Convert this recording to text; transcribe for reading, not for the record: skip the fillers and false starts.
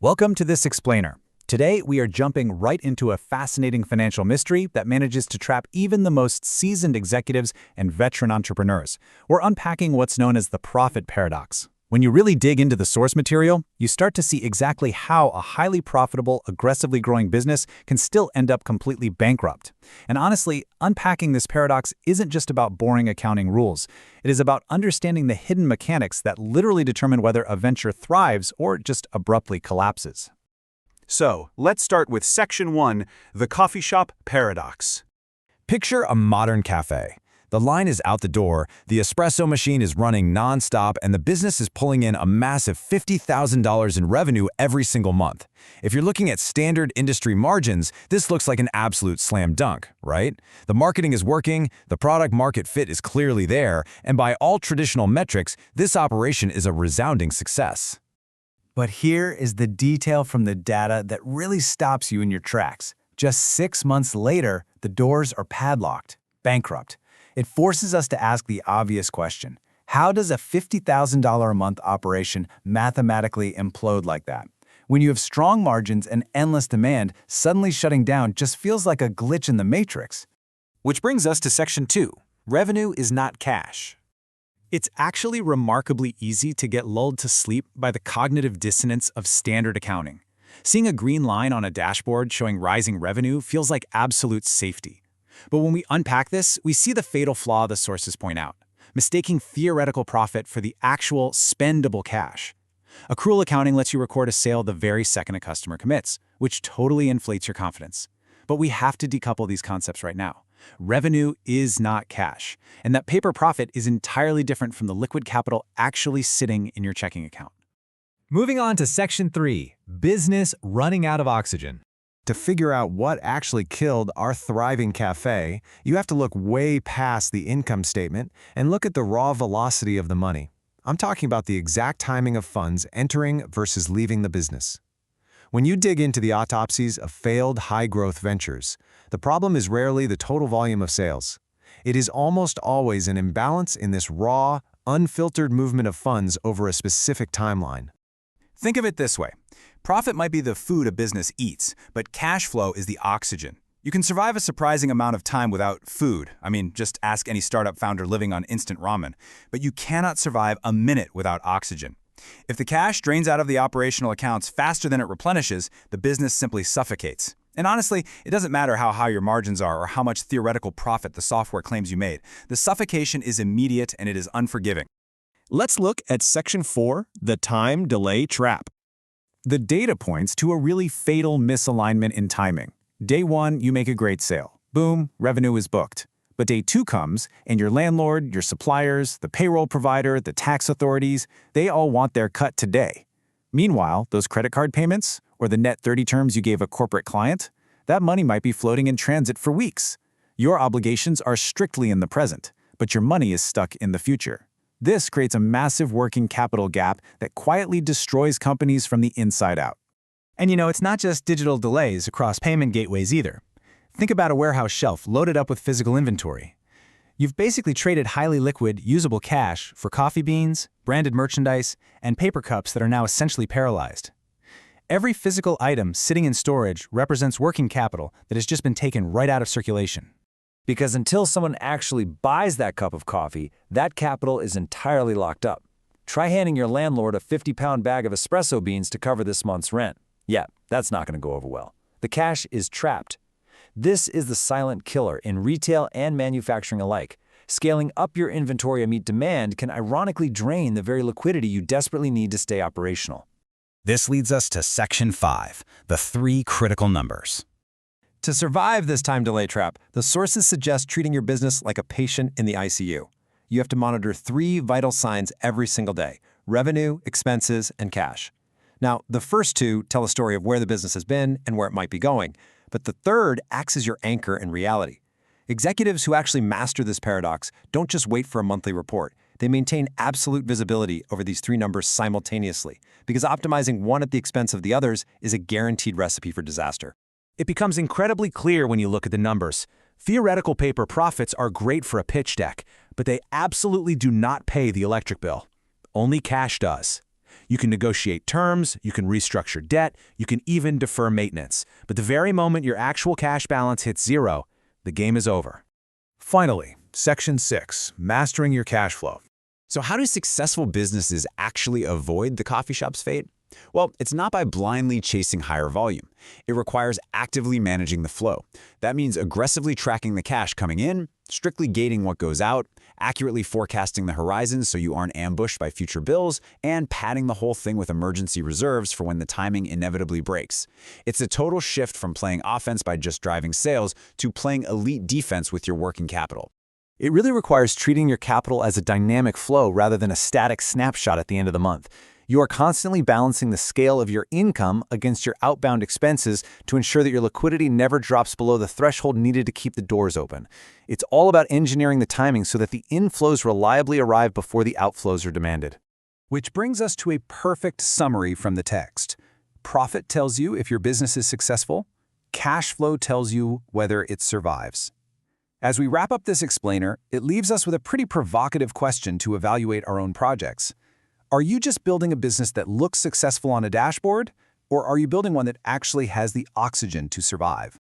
Welcome to this explainer. Today, we are jumping right into a fascinating financial mystery that manages to trap even the most seasoned executives and veteran entrepreneurs. We're unpacking what's known as the profit paradox. When you really dig into the source material, you start to see exactly how a highly profitable, aggressively growing business can still end up completely bankrupt. And honestly, unpacking this paradox isn't just about boring accounting rules. It is about understanding the hidden mechanics that literally determine whether a venture thrives or just abruptly collapses. So, let's start with Section 1, the coffee shop paradox. Picture a modern cafe. The line is out the door, the espresso machine is running non-stop, and the business is pulling in a massive $50,000 in revenue every single month. If you're looking at standard industry margins, this looks like an absolute slam dunk, right? The marketing is working, the product market fit is clearly there, and by all traditional metrics, this operation is a resounding success. But here is the detail from the data that really stops you in your tracks. Just 6 months later, the doors are padlocked, bankrupt. It forces us to ask the obvious question. How does a $50,000 a month operation mathematically implode like that? When you have strong margins and endless demand, suddenly shutting down just feels like a glitch in the matrix. Which brings us to Section 2, revenue is not cash. It's actually remarkably easy to get lulled to sleep by the cognitive dissonance of standard accounting. Seeing a green line on a dashboard showing rising revenue feels like absolute safety. But when we unpack this, we see the fatal flaw the sources point out, mistaking theoretical profit for the actual spendable cash. Accrual accounting lets you record a sale the very second a customer commits, which totally inflates your confidence. But we have to decouple these concepts right now. Revenue is not cash, and that paper profit is entirely different from the liquid capital actually sitting in your checking account. Moving on to Section 3, business running out of oxygen. To figure out what actually killed our thriving cafe, you have to look way past the income statement and look at the raw velocity of the money. I'm talking about the exact timing of funds entering versus leaving the business. When you dig into the autopsies of failed high-growth ventures, the problem is rarely the total volume of sales. It is almost always an imbalance in this raw, unfiltered movement of funds over a specific timeline. Think of it this way. Profit might be the food a business eats, but cash flow is the oxygen. You can survive a surprising amount of time without food. Just ask any startup founder living on instant ramen. But you cannot survive a minute without oxygen. If the cash drains out of the operational accounts faster than it replenishes, the business simply suffocates. And honestly, it doesn't matter how high your margins are or how much theoretical profit the software claims you made. The suffocation is immediate and it is unforgiving. Let's look at Section 4, the time delay trap. The data points to a really fatal misalignment in timing. Day 1, you make a great sale. Boom, revenue is booked. But day 2 comes, and your landlord, your suppliers, the payroll provider, the tax authorities, they all want their cut today. Meanwhile, those credit card payments, or the net 30 terms you gave a corporate client, that money might be floating in transit for weeks. Your obligations are strictly in the present, but your money is stuck in the future. This creates a massive working capital gap that quietly destroys companies from the inside out. And it's not just digital delays across payment gateways either. Think about a warehouse shelf loaded up with physical inventory. You've basically traded highly liquid, usable cash for coffee beans, branded merchandise, and paper cups that are now essentially paralyzed. Every physical item sitting in storage represents working capital that has just been taken right out of circulation. Because until someone actually buys that cup of coffee, that capital is entirely locked up. Try handing your landlord a 50-pound bag of espresso beans to cover this month's rent. Yeah, that's not going to go over well. The cash is trapped. This is the silent killer in retail and manufacturing alike. Scaling up your inventory to meet demand can ironically drain the very liquidity you desperately need to stay operational. This leads us to Section 5, the 3 critical numbers. To survive this time delay trap, the sources suggest treating your business like a patient in the ICU. You have to monitor 3 vital signs every single day: revenue, expenses, and cash. Now, the first 2 tell a story of where the business has been and where it might be going, but the third acts as your anchor in reality. Executives who actually master this paradox don't just wait for a monthly report. They maintain absolute visibility over these 3 numbers simultaneously, because optimizing one at the expense of the others is a guaranteed recipe for disaster. It becomes incredibly clear when you look at the numbers. Theoretical paper profits are great for a pitch deck, but they absolutely do not pay the electric bill. Only cash does. You can negotiate terms, you can restructure debt, you can even defer maintenance. But the very moment your actual cash balance hits zero, the game is over. Finally, Section 6, Mastering Your Cash Flow. So how do successful businesses actually avoid the coffee shop's fate? Well, it's not by blindly chasing higher volume. It requires actively managing the flow. That means aggressively tracking the cash coming in, strictly gating what goes out, accurately forecasting the horizon so you aren't ambushed by future bills, and padding the whole thing with emergency reserves for when the timing inevitably breaks. It's a total shift from playing offense by just driving sales to playing elite defense with your working capital. It really requires treating your capital as a dynamic flow rather than a static snapshot at the end of the month. You are constantly balancing the scale of your income against your outbound expenses to ensure that your liquidity never drops below the threshold needed to keep the doors open. It's all about engineering the timing so that the inflows reliably arrive before the outflows are demanded. Which brings us to a perfect summary from the text. Profit tells you if your business is successful. Cash flow tells you whether it survives. As we wrap up this explainer, it leaves us with a pretty provocative question to evaluate our own projects. Are you just building a business that looks successful on a dashboard, or are you building one that actually has the oxygen to survive?